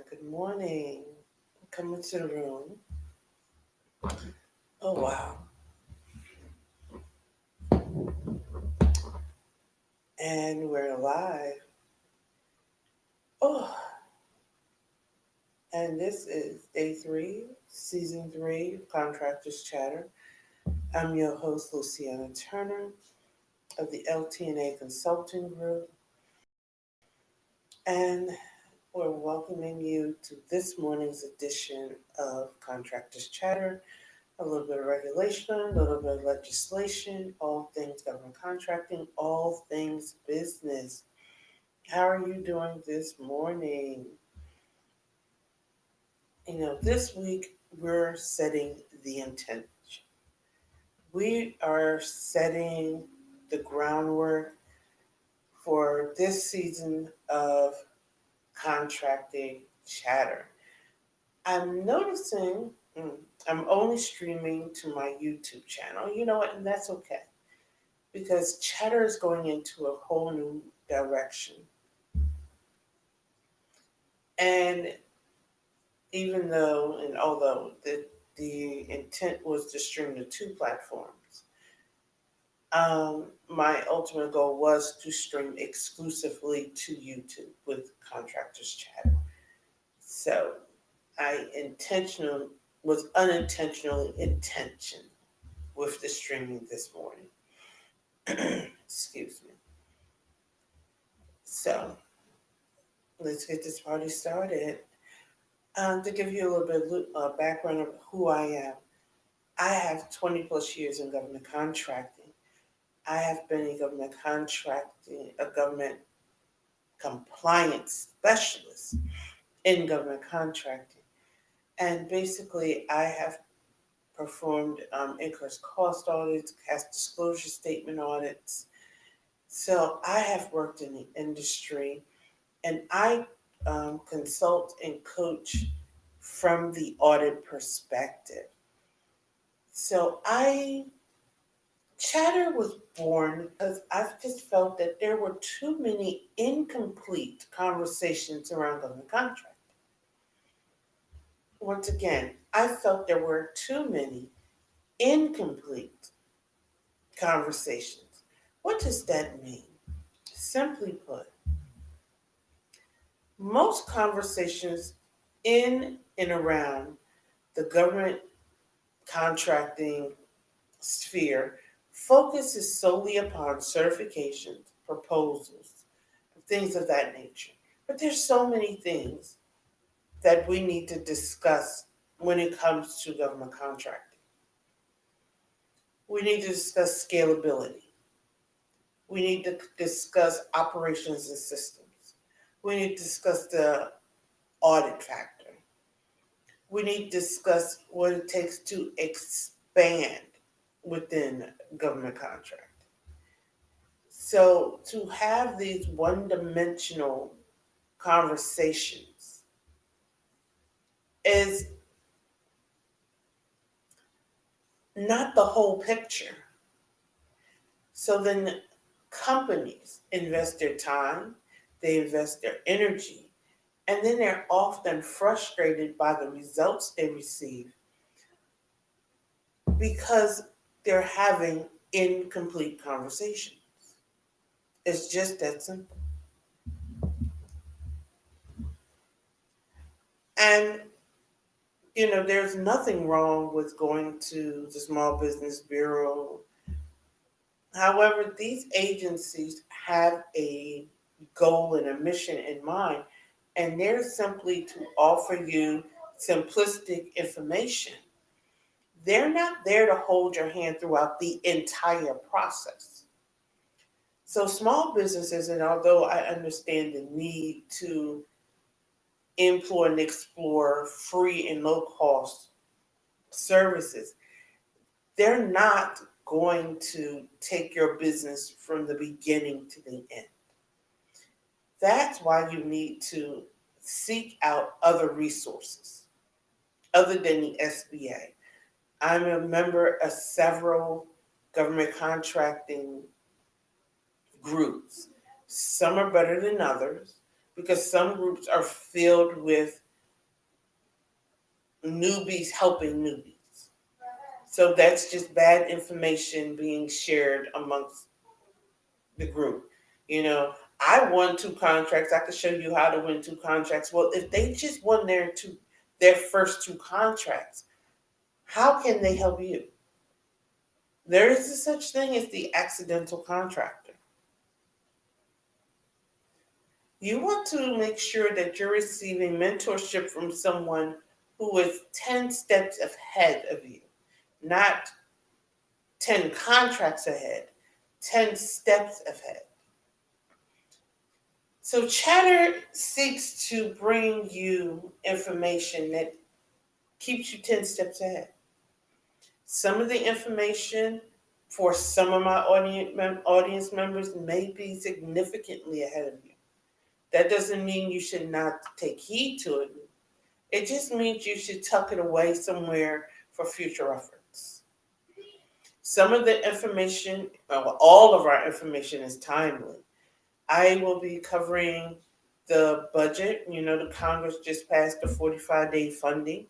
Good morning. Come into the room. Oh, wow. And we're live. Oh, and this is day 3, season 3 of Contractors Chatter. I'm your host, Luciana Turner of the LT&A Consulting Group. And we're welcoming you to this morning's edition of Contractors Chatter. A little bit of regulation, a little bit of legislation, all things government contracting, all things business. How are you doing this morning? This week we're setting the intention. We are setting the groundwork for this season of contracting chatter. I'm noticing I'm only streaming to my YouTube channel. You know what? And that's okay because chatter is going into a whole new direction. And although the intent was to stream to 2 platforms, my ultimate goal was to stream exclusively to YouTube with Contractors Chatter. So I was unintentionally intention with the streaming this morning. Excuse me. So let's get this party started. To give you a little bit of background of who I am, I have 20 plus years in government contracting. I have been a government compliance specialist in government contracting. And basically, I have performed incurred cost audits, cash disclosure statement audits. So I have worked in the industry, and I consult and coach from the audit perspective. So Chatter was born because I've just felt that there were too many incomplete conversations around government contracting. Once again, I felt there were too many incomplete conversations. What does that mean? Simply put, most conversations in and around the government contracting sphere focuses solely upon certifications, proposals, things of that nature. But there's so many things that we need to discuss when it comes to government contracting. We need to discuss scalability. We need to discuss operations and systems. We need to discuss the audit factor. We need to discuss what it takes to expand within government contract. So to have these one-dimensional conversations is not the whole picture. So then companies invest their time, they invest their energy, and then they're often frustrated by the results they receive because they're having incomplete conversations. It's just that simple. And, there's nothing wrong with going to the Small Business Bureau. However, these agencies have a goal and a mission in mind, and they're simply to offer you simplistic information. They're not there to hold your hand throughout the entire process. So small businesses, and although I understand the need to employ and explore free and low cost services, they're not going to take your business from the beginning to the end. That's why you need to seek out other resources other than the SBA. I'm a member of several government contracting groups. Some are better than others because some groups are filled with newbies helping newbies. So that's just bad information being shared amongst the group. You know, I won two contracts. I could show you how to win two contracts. Well, if they just won their first two contracts, how can they help you? There is a such thing as the accidental contractor. You want to make sure that you're receiving mentorship from someone who is 10 steps ahead of you, not 10 contracts ahead, 10 steps ahead. So, Chatter seeks to bring you information that keeps you 10 steps ahead. Some of the information for some of my audience members may be significantly ahead of you. That doesn't mean you should not take heed to it. It just means you should tuck it away somewhere for future reference. Some of the information, well, all of our information is timely. I will be covering the budget. You know, the Congress just passed the 45-day funding.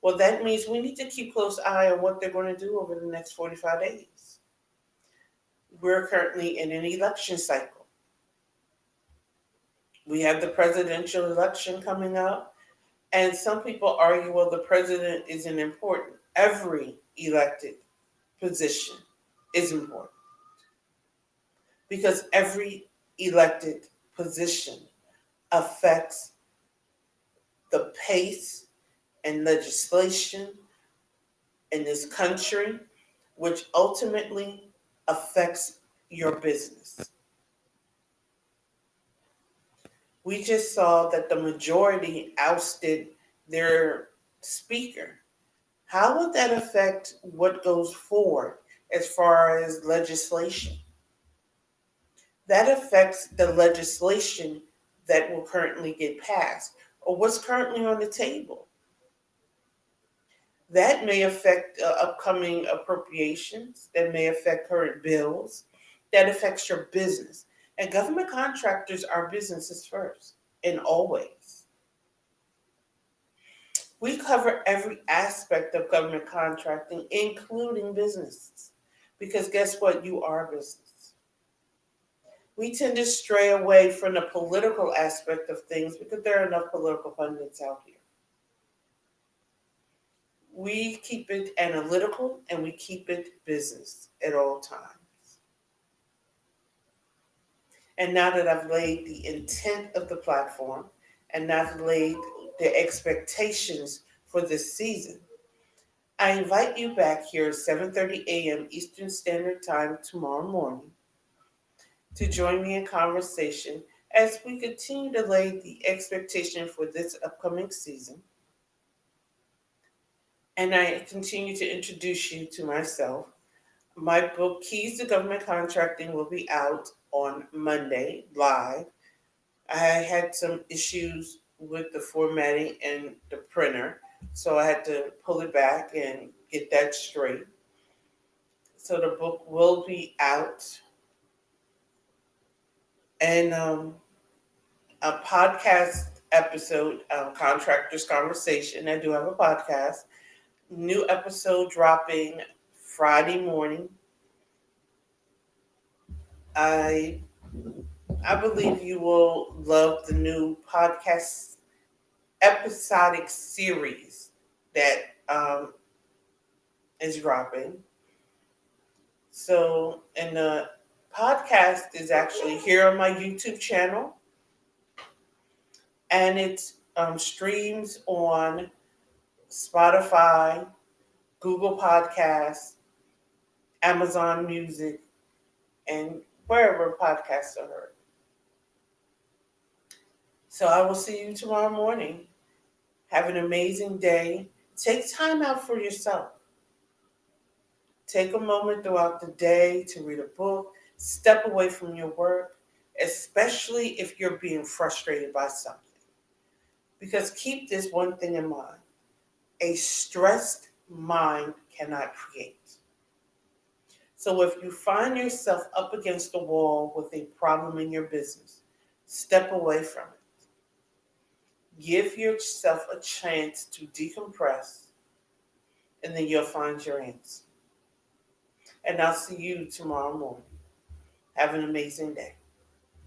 Well, that means we need to keep close eye on what they're going to do over the next 45 days. We're currently in an election cycle. We have the presidential election coming up, and some people argue, well, the president isn't important. Every elected position is important because every elected position affects the pace and legislation in this country, which ultimately affects your business. We just saw that the majority ousted their speaker. How would that affect what goes forward as far as legislation? That affects the legislation that will currently get passed or what's currently on the table. That may affect upcoming appropriations, that may affect current bills, that affects your business. And government contractors are businesses first and always. We cover every aspect of government contracting, including businesses. Because guess what? You are a business. We tend to stray away from the political aspect of things because there are enough political pundits out here. We keep it analytical and we keep it business at all times. And now that I've laid the intent of the platform and I've laid the expectations for this season, I invite you back here at 7:30 a.m. Eastern Standard Time tomorrow morning to join me in conversation as we continue to lay the expectation for this upcoming season. And I continue to introduce you to myself. My book, Keys to Government Contracting, will be out on Monday live. I had some issues with the formatting and the printer, so I had to pull it back and get that straight. So the book will be out. And a podcast episode, Contractors Conversation. I do have a podcast. New episode dropping Friday morning. I believe you will love the new podcast episodic series that is dropping. So, and the podcast is actually here on my YouTube channel, and it streams on Spotify, Google Podcasts, Amazon Music, and wherever podcasts are heard. So I will see you tomorrow morning. Have an amazing day. Take time out for yourself. Take a moment throughout the day to read a book. Step away from your work, especially if you're being frustrated by something. Because keep this one thing in mind. A stressed mind cannot create. So if you find yourself up against the wall with a problem in your business, step away from it. Give yourself a chance to decompress, and then you'll find your answer. And I'll see you tomorrow morning. Have an amazing day.